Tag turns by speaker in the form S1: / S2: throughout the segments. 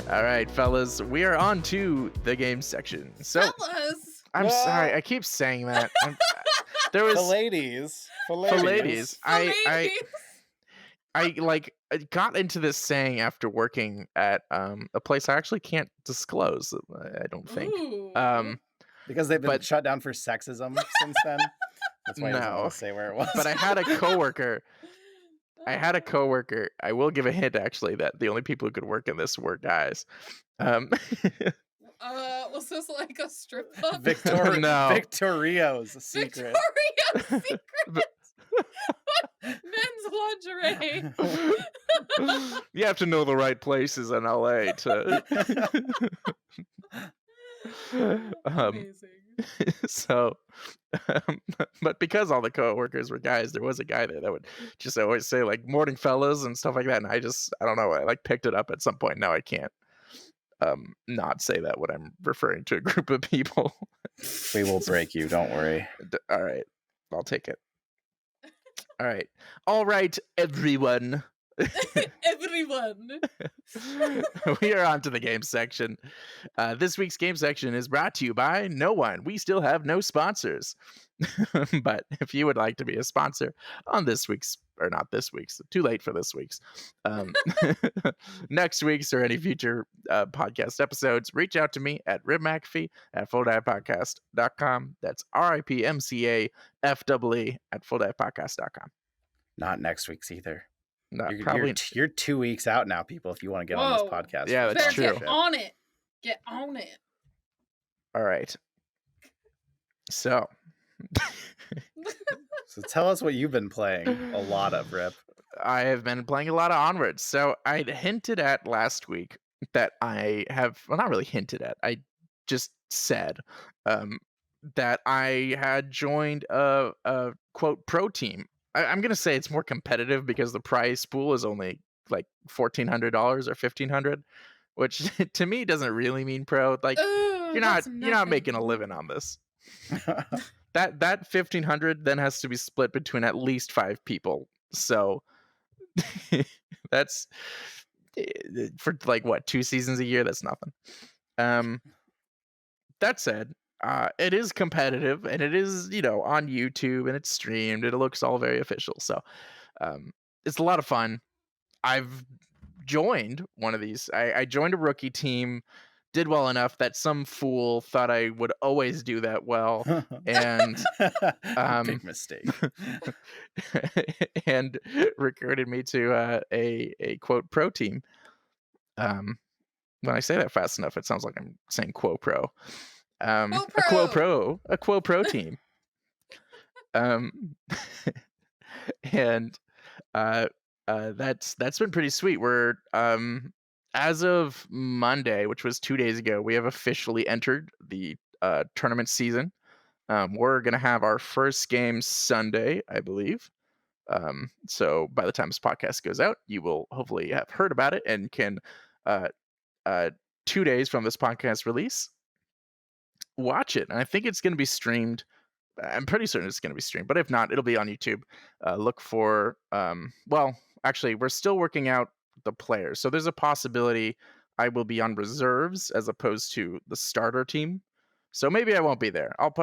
S1: All right, fellas, we are on to the game section. So,
S2: Fellas.
S1: I'm sorry, I keep saying that. There was
S3: For ladies.
S1: for ladies. I got into this saying after working at a place I actually can't disclose. I don't think.
S2: Ooh.
S3: Because they've been
S1: But-
S3: shut down for sexism since then. That's why he doesn't
S1: No.
S3: want to say where it was.
S1: But I had a coworker. I will give a hint actually that the only people who could work in this were guys.
S2: Was this like a strip club?
S1: No.
S3: Victorio's secret.
S2: Victoria's Secret. Men's lingerie.
S1: You have to know the right places in LA to.
S2: Amazing.
S1: So, but because all the coworkers were guys, there was a guy there that would just always say like "morning, fellas" and stuff like that, and I don't know, I like picked it up at some point. Now I can't not say that when I'm referring to a group of people.
S3: We will break you, don't worry.
S1: All right, I'll take it. All right, everyone.
S2: Everyone.
S1: We are on to the game section. This week's game section is brought to you by no one. We still have no sponsors. But if you would like to be a sponsor on this week's, or not this week's, too late for this week's, next week's or any future podcast episodes, reach out to me at ripmcafee@fulldivepodcast.com. That's RIPMCAFEE at fulldivepodcast.com.
S3: Not next week's either.
S1: No,
S3: You're 2 weeks out now, people, if you want to get on this podcast.
S1: Yeah,
S3: for
S1: that's
S2: Better
S1: true.
S2: get on it. Get on it.
S1: All right. So
S3: tell us what you've been playing a lot of, Rip.
S1: I have been playing a lot of Onwards. So I hinted at last week that I have, well, not really hinted at, I just said that I had joined a quote pro team. I'm going to say it's more competitive because the prize pool is only like $1,400 or $1,500, which to me doesn't really mean pro. Like you're not making a living on this. That $1,500 then has to be split between at least 5 people. So that's for like what, 2 seasons a year. That's nothing. That said, it is competitive and it is, on YouTube and it's streamed. It looks all very official. So it's a lot of fun. I've joined one of these. I joined a rookie team, did well enough that some fool thought I would always do that well. And
S3: big mistake.
S1: And recruited me to a quote pro team. When I say that fast enough, it sounds like I'm saying quo pro. A quo pro team. And that's been pretty sweet. We're as of Monday, which was 2 days ago, we have officially entered the tournament season. We're gonna have our first game Sunday, I believe. So by the time this podcast goes out, you will hopefully have heard about it and can 2 days from this podcast release, watch it. And I think it's going to be streamed. I'm pretty certain it's going to be streamed, but if not, it'll be on YouTube. Look for, well, actually, we're still working out the players. So there's a possibility I will be on reserves as opposed to the starter team. So maybe I won't be there. I'll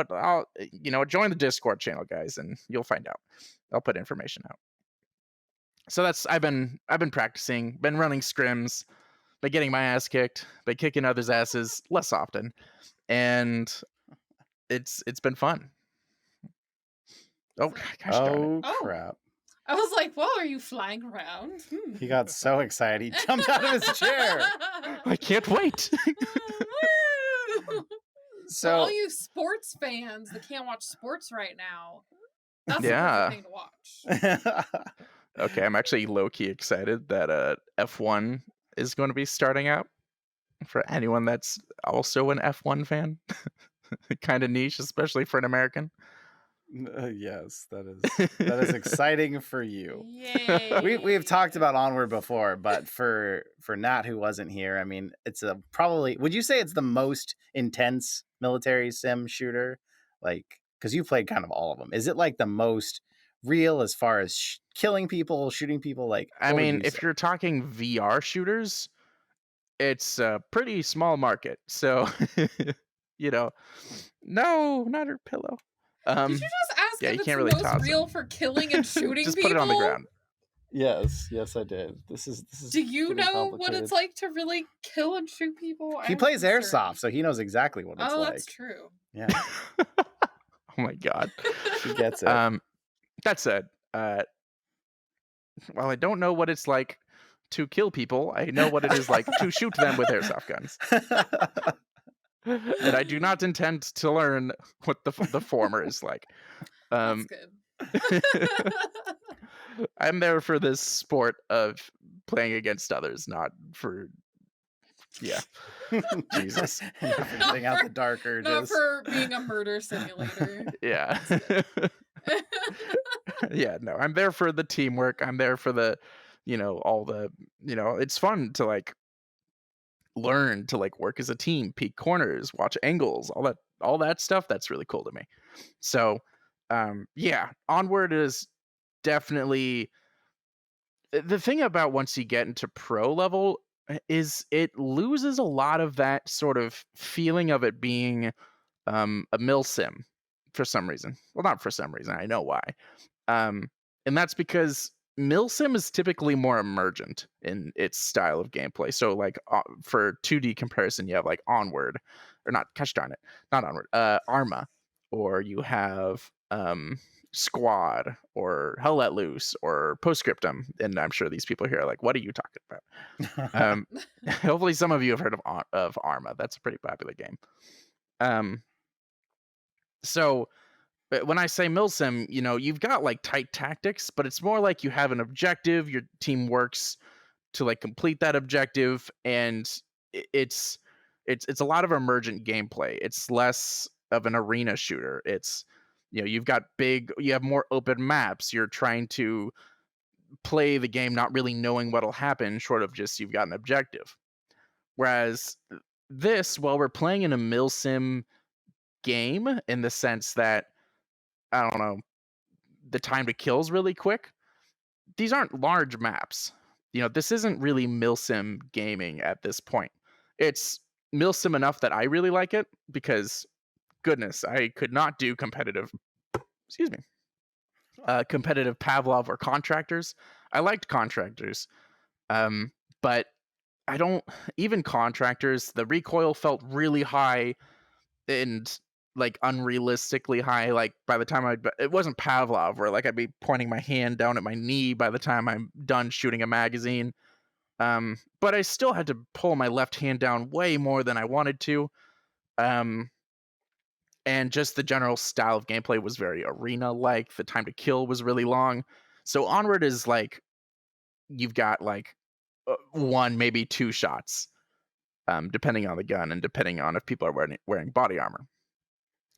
S1: join the Discord channel, guys, and you'll find out. I'll put information out. So I've been practicing, been running scrims, been getting my ass kicked, been kicking others' asses less often, and it's been fun. Oh gosh!
S3: Oh crap!
S2: I was like, "Whoa, are you flying around?"
S3: He got so excited, he jumped out of his chair.
S1: I can't wait.
S2: So all you sports fans that can't watch sports right now, that's the perfect thing to watch.
S1: Okay, I'm actually low-key excited that F1 is going to be starting out. For anyone that's also an F1 fan, kind of niche, especially for an American.
S3: Yes, that is exciting for you.
S2: Yay.
S3: We've talked about Onward before, but for Nat, who wasn't here, I mean, it's probably, would you say it's the most intense military sim shooter? Like, because you played kind of all of them. Is it like the most real as far as killing people, shooting people? Like,
S1: I
S3: what would
S1: mean,
S3: you say?
S1: if you're talking VR shooters, it's a pretty small market. So, you know, no, not her pillow.
S2: Did you just ask
S1: Yeah,
S2: if
S1: you
S2: it's
S1: can't
S2: the
S1: really
S2: most
S1: toss
S2: real
S1: them.
S2: for killing and shooting
S1: Just put it on the
S2: people?
S1: ground.
S3: Yes, I did. This is
S2: Do you
S3: getting
S2: know what it's
S3: complicated.
S2: like to really kill and shoot people?
S3: He
S2: I'm
S3: plays
S2: concerned.
S3: airsoft, so he knows exactly what it's
S2: Oh, that's
S3: like.
S2: true.
S3: Yeah,
S1: Oh my god.
S3: he gets it.
S1: Um, that said, while I don't know what it's like to kill people, I know what it is like to shoot them with airsoft guns. And I do not intend to learn what the former is like.
S2: That's
S1: Um,
S2: good.
S1: I'm there for this sport of playing against others, not for yeah. Jesus.
S3: And for getting out the dark
S2: Not
S3: urges.
S2: for being a murder simulator.
S1: Yeah.
S2: That's good.
S1: Yeah, no, I'm there for the teamwork. I'm there for the, all the, it's fun to like learn to like work as a team, peek corners, watch angles, all that stuff. That's really cool to me. So, yeah, Onward is definitely the thing about once you get into pro level is it loses a lot of that sort of feeling of it being a mill sim for some reason. Well, not for some reason. I know why. Um, and that's because Milsim is typically more emergent in its style of gameplay. So, like for 2D comparison, you have like Onward, or not. Gosh darn it, not Onward. Arma, or you have Squad, or Hell Let Loose, or Postscriptum. And I'm sure these people here are like, "What are you talking about?" Hopefully, some of you have heard of Arma. That's a pretty popular game. So when I say milsim, you've got like tight tactics, but it's more like you have an objective, your team works to like complete that objective, and it's a lot of emergent gameplay. It's less of an arena shooter. It's you have more open maps. You're trying to play the game not really knowing what'll happen, short of just you've got an objective. Whereas this, while we're playing in a milsim game in the sense that I don't know, the time to kill is really quick. These aren't large maps. This isn't really milsim gaming at this point. It's milsim enough that I really like it because goodness, I could not do competitive excuse me. Competitive Pavlov or contractors. I liked contractors. But I don't even contractors, the recoil felt really high and like unrealistically high. Like by the time it wasn't Pavlov where like I'd be pointing my hand down at my knee by the time I'm done shooting a magazine. But I still had to pull my left hand down way more than I wanted to. Um, and just the general style of gameplay was very arena like. The time to kill was really long. So Onward is like you've got like one, maybe two shots, depending on the gun and depending on if people are wearing body armor.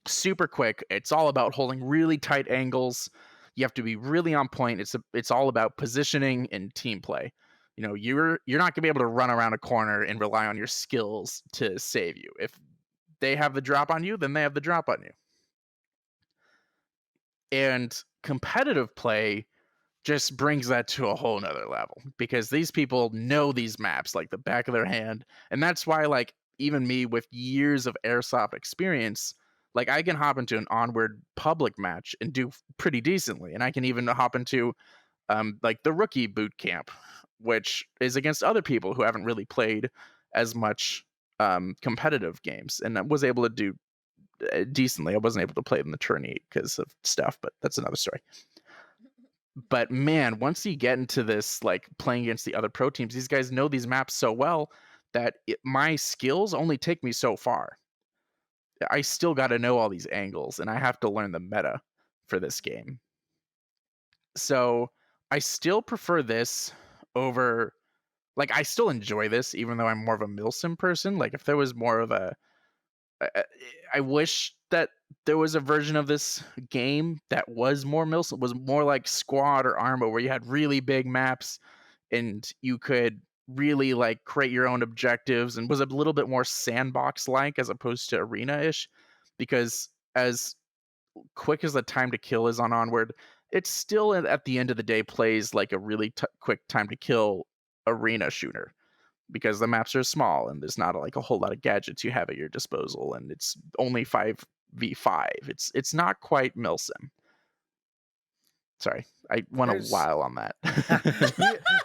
S1: Super quick. It's all about holding really tight angles. You have to be really on point. It's all about positioning and team play. You're not gonna be able to run around a corner and rely on your skills to save you. If they have the drop on you, then they have the drop on you. And competitive play just brings that to a whole nother level because these people know these maps like the back of their hand. And that's why, like, even me with years of airsoft experience, like I can hop into an Onward public match and do pretty decently. And I can even hop into like the rookie boot camp, which is against other people who haven't really played as much competitive games, and I was able to do decently. I wasn't able to play in the tourney because of stuff, but that's another story. But man, once you get into this, like playing against the other pro teams, these guys know these maps so well that my skills only take me so far. I still got to know all these angles, and I have to learn the meta for this game. So I still prefer this over, like, I still enjoy this, even though I'm more of a milsim person. Like, if there was more of I I wish that there was a version of this game that was more milsim, was more like Squad or Arma, where you had really big maps and you could really like create your own objectives and was a little bit more sandbox like as opposed to arena ish. Because as quick as the time to kill is on Onward, it still at the end of the day plays like a really quick time to kill arena shooter because the maps are small and there's not like a whole lot of gadgets you have at your disposal, and it's only 5v5. It's not quite milsim. Sorry, I went a
S3: There's
S1: while on that.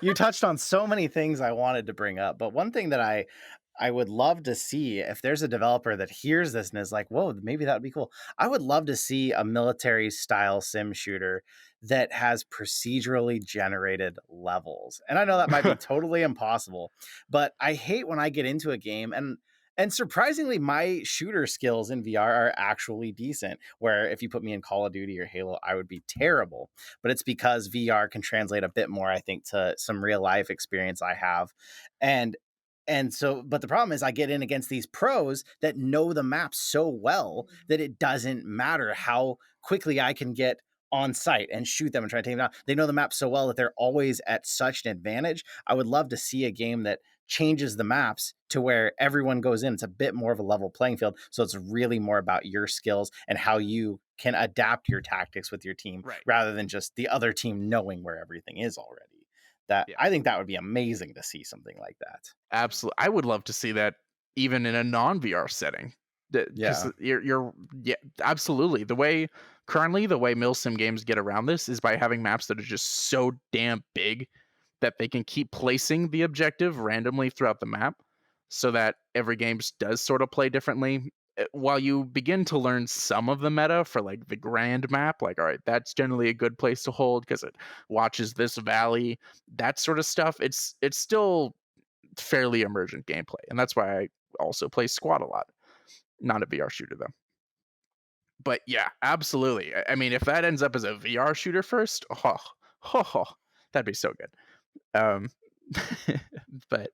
S3: you touched on so many things I wanted to bring up, but one thing that I would love to see, if there's a developer that hears this and is like, whoa, maybe that would be cool. I would love to see a military style sim shooter that has procedurally generated levels. And I know that might be totally impossible, but I hate when I get into a game and surprisingly, my shooter skills in VR are actually decent. Where if you put me in Call of Duty or Halo, I would be terrible. But it's because VR can translate a bit more, I think, to some real life experience I have. And so, but the problem is I get in against these pros that know the map so well that it doesn't matter how quickly I can get on site and shoot them and try to take them down. They know the map so well that they're always at such an advantage. I would love to see a game that changes the maps to where everyone goes in. It's a bit more of a level playing field. So it's really more about your skills and how you can adapt your tactics with your team
S1: Right.
S3: rather than just the other team knowing where everything is already. That I think that would be amazing to see something like that.
S1: Absolutely, I would love to see that even in a non-VR setting. Because yeah, absolutely. The way Milsim games get around this is by having maps that are just so damn big that they can keep placing the objective randomly throughout the map, so that every game does sort of play differently. While you begin to learn some of the meta for like the grand map, like, all right, that's generally a good place to hold because it watches this valley, that sort of stuff. It's still fairly emergent gameplay, and that's why I also play Squad a lot. Not a VR shooter though. But yeah, absolutely. I mean, if that ends up as a VR shooter first, that'd be so good. Um, but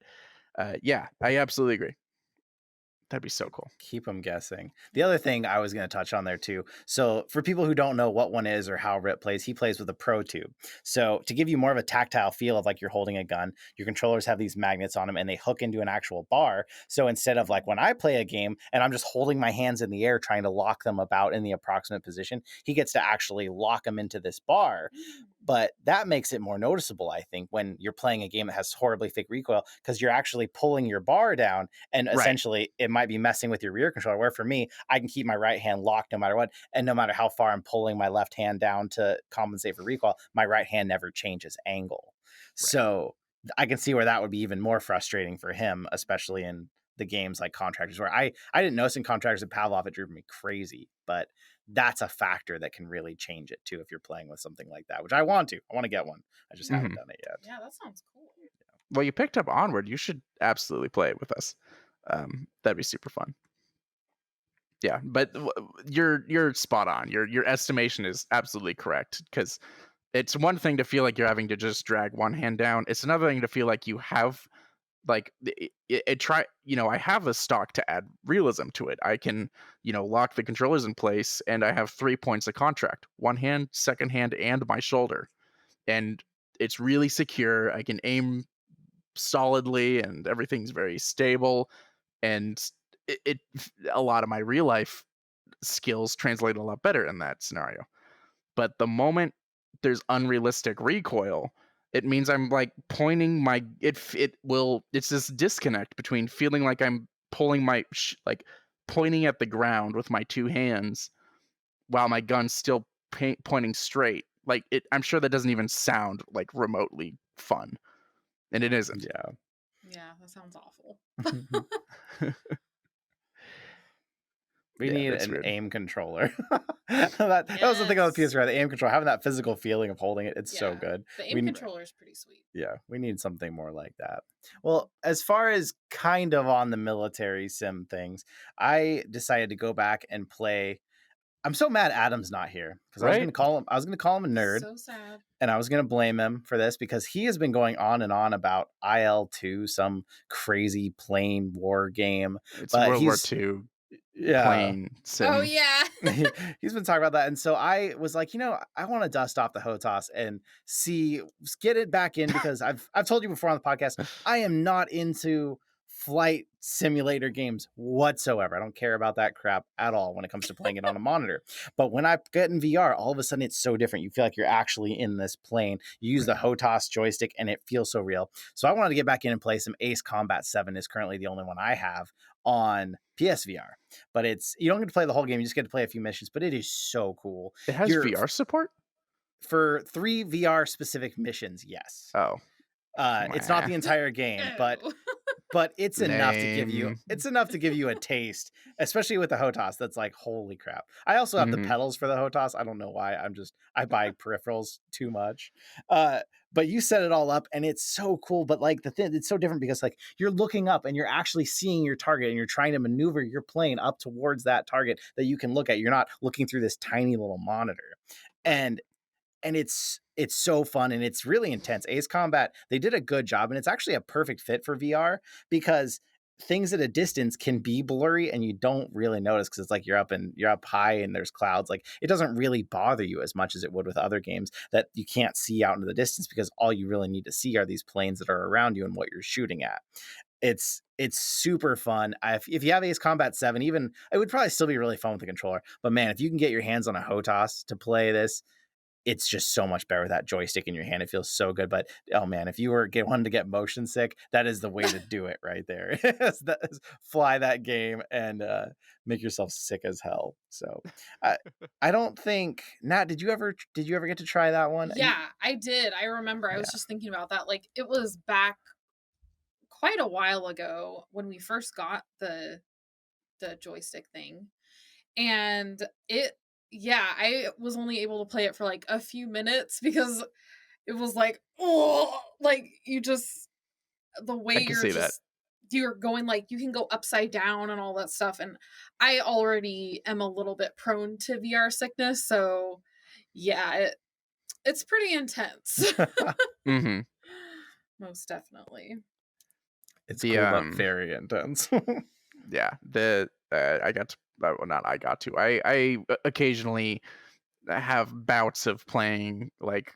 S1: yeah, I absolutely agree. That'd be so cool.
S3: Keep them guessing. The other thing I was going to touch on there too. So for people who don't know what one is or how Rip plays, he plays with a Pro Tube. So to give you more of a tactile feel of like you're holding a gun, your controllers have these magnets on them and they hook into an actual bar. So instead of like when I play a game and I'm just holding my hands in the air trying to lock them about in the approximate position, he gets to actually lock them into this bar. But that makes it more noticeable, I think, when you're playing a game that has horribly fake recoil, because you're actually pulling your bar down and essentially it might be messing with your rear controller. Where for me, I can keep my right hand locked no matter what. And no matter how far I'm pulling my left hand down to compensate for recoil, my right hand never changes angle. So I can see where that would be even more frustrating for him, especially in the games like Contractors, where I didn't notice in Contractors and Pavlov, it drove me crazy. But that's a factor that can really change it too if you're playing with something like that, which I want to get one. I just haven't done it yet.
S2: Yeah, that sounds cool.
S1: Well, you picked up Onward. You should absolutely play it with us. That'd be super fun. Yeah, but you're spot on. Your estimation is absolutely correct, because it's one thing to feel like you're having to just drag one hand down. It's another thing to feel like you have like I have a stock to add realism to it. I can, lock the controllers in place, and I have 3 points of contract: one hand, second hand, and my shoulder. And it's really secure. I can aim solidly and everything's very stable. And it a lot of my real life skills translate a lot better in that scenario. But the moment there's unrealistic recoil, it means I'm like pointing my it's this disconnect between feeling like I'm pulling my like pointing at the ground with my two hands while my gun's still pointing straight. Like I'm sure that doesn't even sound like remotely fun, and it isn't.
S2: Yeah, that sounds awful.
S3: We need an aim controller. that was the thing on the PS4, the aim control, having that physical feeling of holding it. It's so good.
S2: The aim controller is pretty sweet.
S3: Yeah, we need something more like that. Well, as far as kind of on the military sim things, I decided to go back and play. I'm so mad Adam's not here, because I was going to call him a nerd.
S2: So sad.
S3: And I was going to blame him for this because he has been going on and on about IL-2, some crazy plane war game.
S1: It's World War II. Plane sim.
S2: Oh yeah.
S3: He's been talking about that. And so I was like, I want to dust off the HOTAS and get it back in, because I've told you before on the podcast, I am not into flight simulator games whatsoever. I don't care about that crap at all when it comes to playing it on a monitor. But when I get in VR, all of a sudden it's so different. You feel like you're actually in this plane. You use the HOTAS joystick and it feels so real. So I wanted to get back in and play some Ace Combat 7 is currently the only one I have on PSVR. But you don't get to play the whole game, you just get to play a few missions, but it is so cool.
S1: It has VR support?
S3: For 3 VR specific missions, yes.
S1: Oh.
S3: It's not the entire game, but it's enough to give you a taste, especially with the HOTAS. That's like, holy crap. I also have the pedals for the HOTAS. I don't know why. I buy peripherals too much. But you set it all up and it's so cool. But like it's so different because like you're looking up and you're actually seeing your target and you're trying to maneuver your plane up towards that target that you can look at. You're not looking through this tiny little monitor. And it's so fun and it's really intense. Ace Combat, they did a good job, and it's actually a perfect fit for VR because things at a distance can be blurry and you don't really notice because it's like you're up high and there's clouds. Like it doesn't really bother you as much as it would with other games that you can't see out into the distance because all you really need to see are these planes that are around you and what you're shooting at. It's super fun. If you have Ace Combat 7, even it would probably still be really fun with the controller. But man, if you can get your hands on a HOTAS to play this, it's just so much better with that joystick in your hand. It feels so good. But oh man, if you wanted to get motion sick, that is the way to do it right there. Fly that game and make yourself sick as hell. So I don't think, Nat, did you ever get to try that one?
S2: Yeah, I did. I remember. I was just thinking about that. Like it was back quite a while ago when we first got the joystick thing, and I was only able to play it for like a few minutes because it was like, oh, like you just, the way
S1: I can see that.
S2: you're going, like you can go upside down and all that stuff. And I already am a little bit prone to VR sickness. So yeah, it's pretty intense. Most definitely.
S3: It's cool, but very intense.
S1: Yeah. I occasionally have bouts of playing like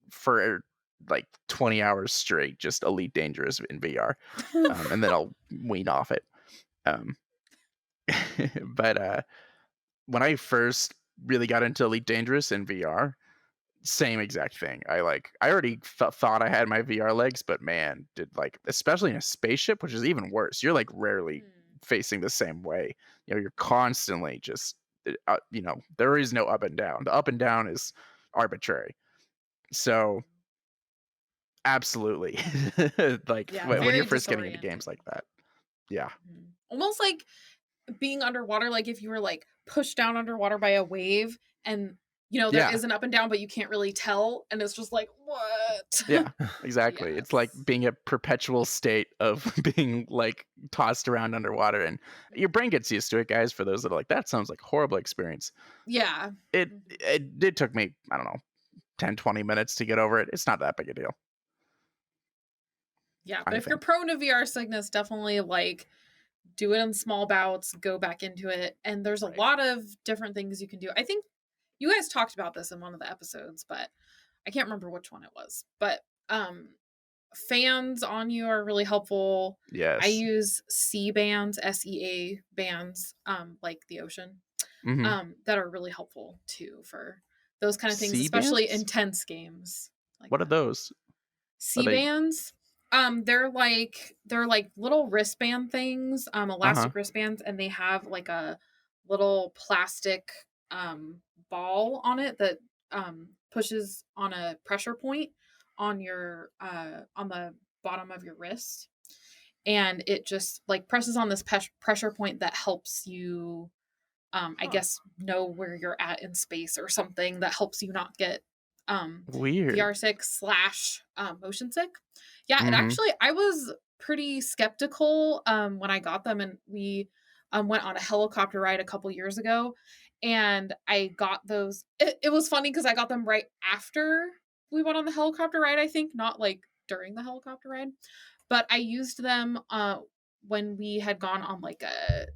S1: for like 20 hours straight, just Elite Dangerous in VR, and then I'll wean off it. But when I first really got into Elite Dangerous in VR, same exact thing. I already thought I had my VR legs, but man, especially in a spaceship, which is even worse. You're like rarely facing the same way. You're constantly just, there is no up and down. The up and down is arbitrary. So absolutely, when you're first getting into games like that, yeah,
S2: almost like being underwater. Like if you were like pushed down underwater by a wave and there is an up and down, but you can't really tell. And it's just like, what?
S1: Yeah, exactly. Yes. It's like being a perpetual state of being like tossed around underwater, and your brain gets used to it, guys. For those that are like, that sounds like a horrible experience.
S2: Yeah.
S1: It took me, I don't know, 10, 20 minutes to get over it. It's not that big a deal.
S2: Yeah. But if you're prone to VR sickness, definitely like do it in small bouts, go back into it. And there's a lot of different things you can do. I think you guys talked about this in one of the episodes, but I can't remember which one it was. But fans on you are really helpful.
S1: Yes.
S2: I use sea bands, SEA bands, like the ocean, that are really helpful too for those kind of things, especially intense games.
S1: What are those?
S2: Sea bands? They're like little wristband things, elastic wristbands, and they have like a little plastic ball on it that pushes on a pressure point on your on the bottom of your wrist, and it just like presses on this pressure point that helps you I guess know where you're at in space or something, that helps you not get
S1: weird
S2: VR sick / motion sick. Yeah, and actually I was pretty skeptical when I got them, and we went on a helicopter ride a couple years ago, and I got those. It was funny because I got them right after we went on the helicopter ride, I think, not like during the helicopter ride. But I used them when we had gone on like a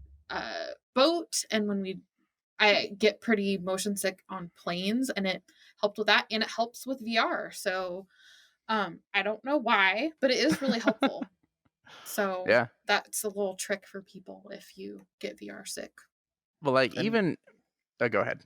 S2: boat, and I get pretty motion sick on planes, and it helped with that, and it helps with VR. So I don't know why, but it is really helpful. So
S1: Yeah.
S2: that's a little trick for people if you get VR sick.
S1: Well, like
S3: And
S1: even go ahead.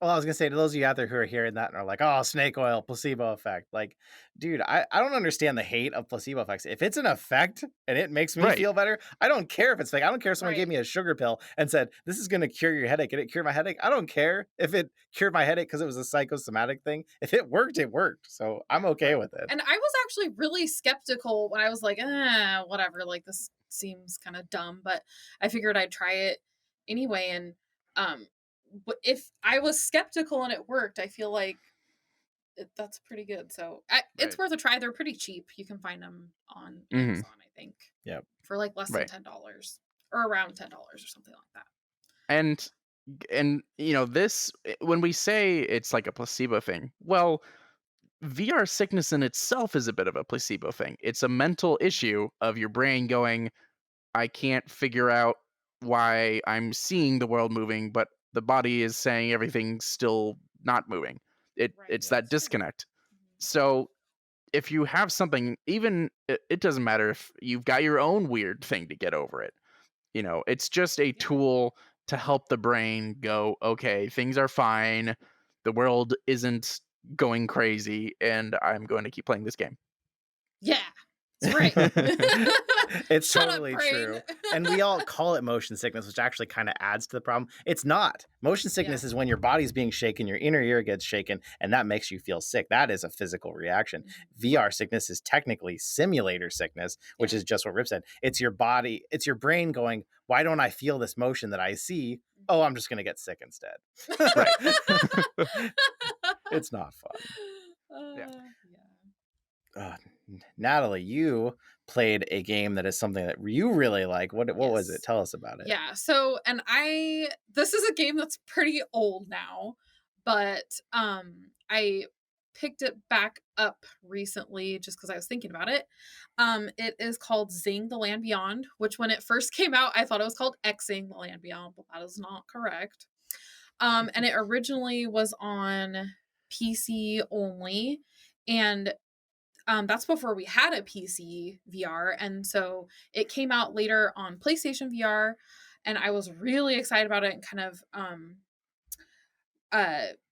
S3: well, I was gonna say to those of you out there who are hearing that and are like, "Oh, snake oil, placebo effect." Like, dude, I don't understand the hate of placebo effects. If it's an effect and it makes me
S1: Right.
S3: feel better, I don't care if it's fake. I don't care if someone gave
S2: Right.
S3: me a sugar pill and said, "This is gonna cure your headache," and it cured my headache. I don't care if it cured my headache because it was a psychosomatic thing. If it worked, it worked. So I'm
S2: Yeah.
S3: okay
S1: Right.
S3: with it.
S2: And I was actually really skeptical when I was like, whatever, like this seems kind of dumb, but I figured I'd try it anyway. And um, if I was skeptical and it worked, I feel like that's pretty good. So it's
S1: Right.
S2: worth a try. They're pretty cheap. You can find them on
S1: Hmm.
S2: Amazon, I think,
S3: Yep.
S2: for like less than
S1: Right.
S2: $10 or around $10 or something like that.
S1: And this when we say it's like a placebo thing, well, VR sickness in itself is a bit of a placebo thing. It's a mental issue of your brain going, I can't figure out why I'm seeing the world moving, but the body is saying everything's still not moving.
S2: Right.
S1: It's
S3: Yep.
S1: that
S2: It's true.
S1: disconnect. So if you have something, even it doesn't matter if you've got your own weird thing to get over it. It's just a
S2: Yeah.
S1: tool to help the brain go, okay, things are fine. The world isn't going crazy, and I'm going to keep playing this game.
S2: Yeah. That's right.
S3: It's
S2: Shut up,
S3: totally
S2: brain.
S3: true. And we all call it motion sickness, which actually kind of adds to the problem. It's not. Motion
S2: Yeah.
S3: sickness is when your body's being shaken, your inner ear gets shaken, and that makes you feel sick. That is a physical reaction. VR sickness is technically simulator sickness, which
S2: Yeah.
S3: is just what Rip said. It's your body, it's your brain going, why don't I feel this motion that I see? Oh, I'm just going to get sick instead.
S1: Right.
S3: It's not fun.
S1: Yeah.
S2: Yeah.
S3: uh, Natalie, you played a game that is something that you really like. What was it?
S2: Yes.
S3: Tell us about it.
S2: Yeah. So, and this is a game that's pretty old now, but I picked it back up recently just because I was thinking about it. It is called Zing the Land Beyond, which when it first came out, I thought it was called Xing the Land Beyond, but that is not correct. And it originally was on PC only, and that's before we had a PC VR. And so it came out later on PlayStation VR. And I was really excited about it and kind of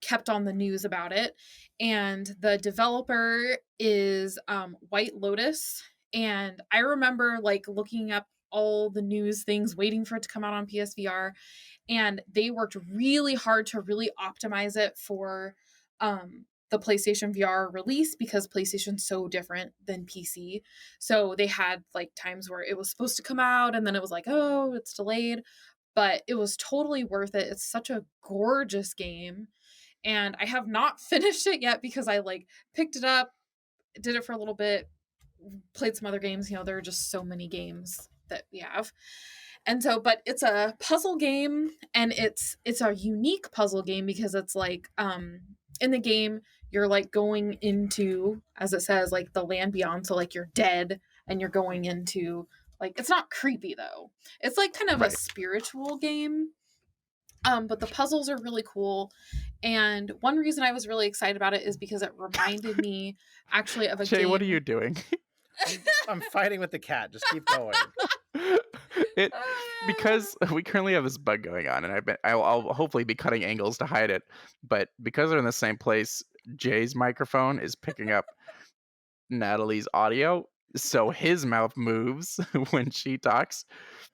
S2: kept on the news about it. And the developer is White Lotus. And I remember like looking up all the news things, waiting for it to come out on PSVR. And they worked really hard to really optimize it for the PlayStation VR release because PlayStation's so different than PC. So they had like times where it was supposed to come out and then it was like, oh, it's delayed. But it was totally worth it. It's such a gorgeous game. And I have not finished it yet because I like picked it up, did it for a little bit, played some other games. There are just so many games that we have. And so, but it's a puzzle game and it's a unique puzzle game because it's like in the game you're like going into, as it says, like the land beyond, so like you're dead and you're going into, like, it's not creepy though. It's like kind of a
S1: Right.
S2: spiritual game. But the puzzles are really cool. And one reason I was really excited about it is because it reminded me actually of a
S1: Jay, what are you
S2: game.
S1: doing?
S3: I'm fighting with the cat. Just keep going.
S1: it Because we currently have this bug going on, and I'll hopefully be cutting angles to hide it. But because they're in the same place, Jay's microphone is picking up Natalie's audio, so his mouth moves when she talks.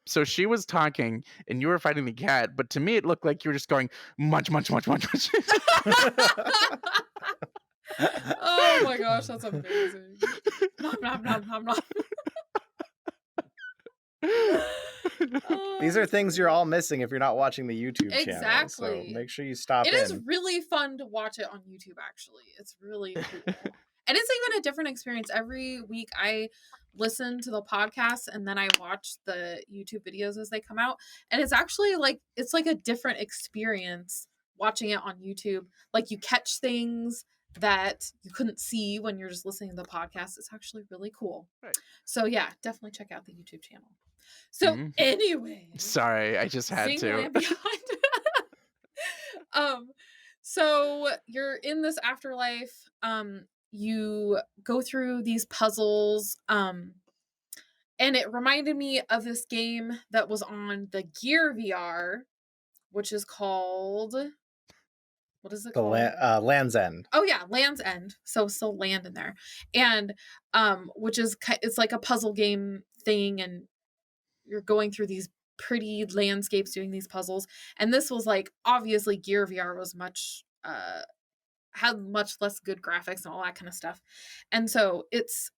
S1: So she was talking, and you were fighting the cat, but to me it looked like you were just going munch, munch, munch, munch, munch.
S2: Oh my gosh, that's amazing. Nom nom nom nom nom. Oh,
S3: These are
S2: that's
S3: things you're
S2: great.
S3: all missing if you're not watching the YouTube channel. So
S2: Exactly.
S3: make sure you stop
S2: It is
S3: in.
S2: really fun to watch it on YouTube, actually. It's really cool. And it's even a different experience. Every week I listen to the podcast and then I watch the YouTube videos as they come out. And it's actually like, it's like a different experience watching it on YouTube. Like you catch things that you couldn't see when you're just listening to the podcast. It's actually really cool.
S1: Right.
S2: So yeah, definitely check out the YouTube channel. So
S1: Mhm.
S2: anyway,
S1: Sorry, I just had
S2: Zing
S1: to.
S2: Land Beyond. um, so you're in this afterlife. You go through these puzzles. And it reminded me of this game that was on the Gear VR, which is called, what is it
S3: The
S2: called?
S3: Land's End.
S2: Oh yeah, Land's End. So still land in there. And which is it's like a puzzle game thing, and you're going through these pretty landscapes doing these puzzles. And this was like, obviously Gear VR was much had much less good graphics and all that kind of stuff. And so it's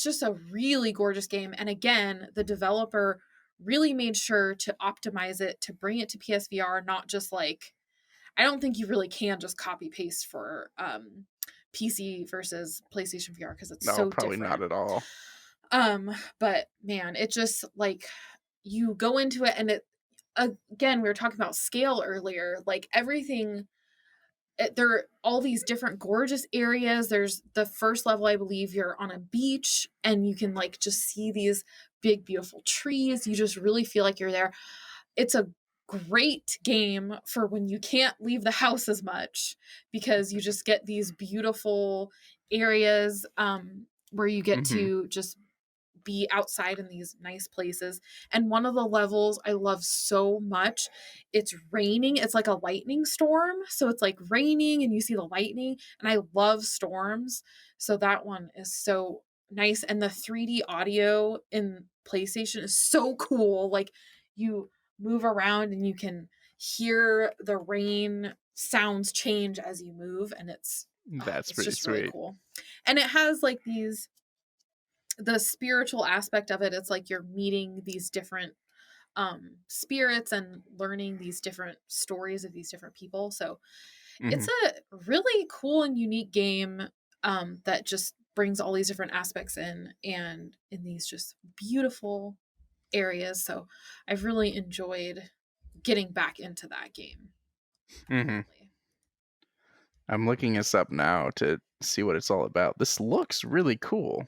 S2: just a really gorgeous game. And again, the developer really made sure to optimize it to bring it to PSVR, not just like, I don't think you really can just copy paste for PC versus PlayStation VR because it's
S1: No,
S2: so
S1: probably not
S2: different.
S1: at all.
S2: But man, it just like, you go into it and it, again, we were talking about scale earlier, like everything, there are all these different gorgeous areas. There's the first level, I believe you're on a beach and you can like just see these big beautiful trees. You just really feel like you're there. It's a great game for when you can't leave the house as much, because you just get these beautiful areas where you get
S1: Hmm.
S2: to just be outside in these nice places. And one of the levels I love so much, it's raining. It's like a lightning storm. So it's like raining and you see the lightning. And I love storms. So that one is so nice. And the 3D audio in PlayStation is so cool. Like, you move around and you can hear the rain sounds change as you move. And
S1: That's
S2: it's
S1: pretty
S2: just really
S1: sweet.
S2: cool. And it has like the spiritual aspect of it. It's like you're meeting these different spirits and learning these different stories of these different people. So
S1: Hmm.
S2: it's a really cool and unique game that just brings all these different aspects and in these just beautiful areas. So I've really enjoyed getting back into that game.
S1: Hmm.
S2: Definitely.
S1: I'm looking this up now to see what it's all about. This looks really cool.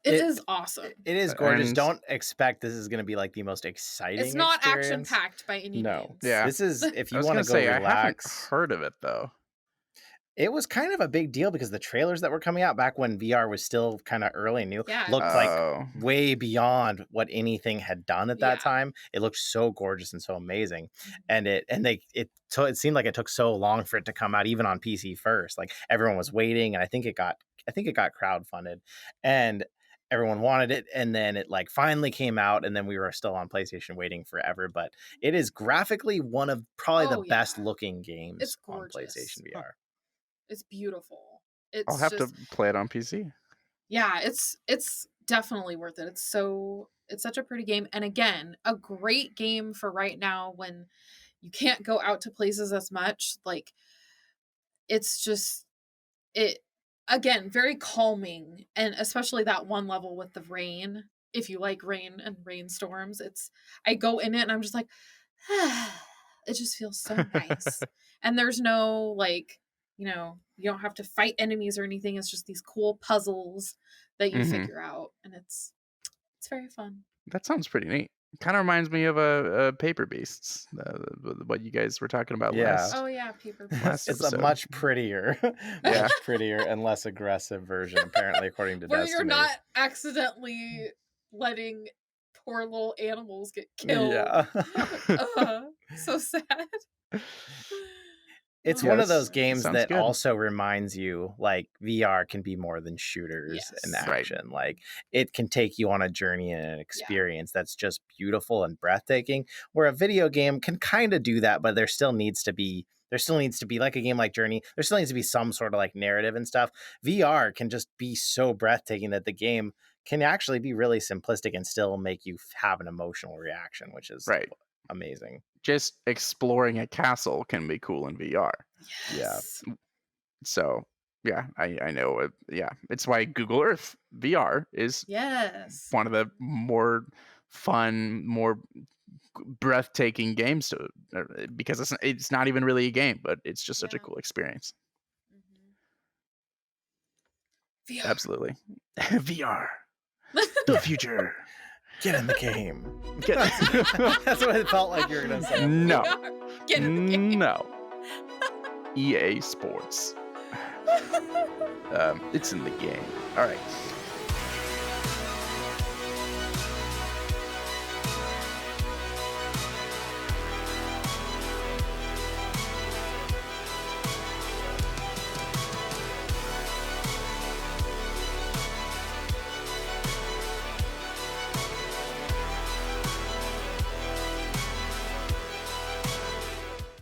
S2: It
S3: It
S2: is awesome.
S3: it is gorgeous.
S1: And
S3: Don't expect this is going to be like the most
S2: It's
S3: exciting
S2: not action
S3: experience.
S2: packed by any
S3: No.
S2: means.
S1: yeah,
S3: This is if
S1: I
S3: you
S1: was
S3: want
S1: gonna
S3: to go
S1: say I haven't
S3: relax.
S1: heard of it though.
S3: It was kind of a big deal because the trailers that were coming out back when VR was still kind of early and new
S2: Yeah, it
S3: looked
S2: was.
S3: like
S1: Oh,
S3: way beyond what anything had done at that
S2: Yeah.
S3: time. It looked so gorgeous and so amazing.
S2: Mhm.
S3: And it seemed like it took so long for it to come out, even on PC first. Like everyone was waiting, and I think it got crowdfunded, and everyone wanted it, and then it like finally came out, and then we were still on PlayStation waiting forever. But it is graphically one of probably the
S2: Oh
S3: best
S2: yeah.
S3: looking
S2: It's
S3: games on
S2: gorgeous.
S3: PlayStation
S1: huh.
S3: VR.
S2: It's beautiful.
S1: I'll
S2: It's
S1: have to
S2: just,
S1: play it on PC.
S2: yeah, it's definitely worth it. It's such a pretty game, and again, a great game for right now when you can't go out to places as much. Like, it's just, it, again, very calming, and especially that one level with the rain. If you like rain and rainstorms, I go in it and I'm just like, it just feels so nice. And there's no like, you don't have to fight enemies or anything. It's just these cool puzzles that you
S1: Hmm.
S2: figure out, and it's very fun.
S1: That sounds pretty neat. Kind of reminds me of a Paper Beasts, what you guys were talking about
S3: Yeah.
S2: Oh yeah, Paper
S1: last
S2: Beasts.
S3: It's a
S1: episode.
S3: much prettier,
S1: Yeah,
S3: much prettier and less aggressive version, apparently, according to
S2: Where you're
S3: Destiny.
S2: not accidentally letting poor little animals get killed.
S3: Yeah.
S2: So sad.
S3: It's
S2: Oh
S3: one
S2: my
S3: of
S1: yes,
S3: those
S2: goodness.
S3: games
S1: sounds
S3: that
S1: good.
S3: also reminds you like VR can be more than shooters and
S2: Yes.
S1: Right.
S3: action. Like it can take you on a journey and an
S2: Yeah.
S3: experience that's just beautiful and breathtaking. Where a video game can kind of do that, but there still needs to be like a game like Journey. There still needs to be some sort of like narrative and stuff. VR can just be so breathtaking that the game can actually be really simplistic and still make you have an emotional reaction, which is
S1: Right.
S3: amazing.
S1: Just exploring a castle can be cool in VR.
S3: Yeah.
S2: Yes.
S1: So yeah, I know. Yeah, it's why Google Earth VR is
S2: Yes.
S1: one of the more fun, more breathtaking games because it's not even really a game, but it's just such a
S2: Yeah.
S1: cool experience.
S2: VR.
S1: Absolutely. VR, the future.
S3: Get in the game.
S1: Get-
S3: That's what it felt like you were gonna say.
S1: No.
S2: VR. Get in the game.
S1: No. EA Sports. It's in the game. All right.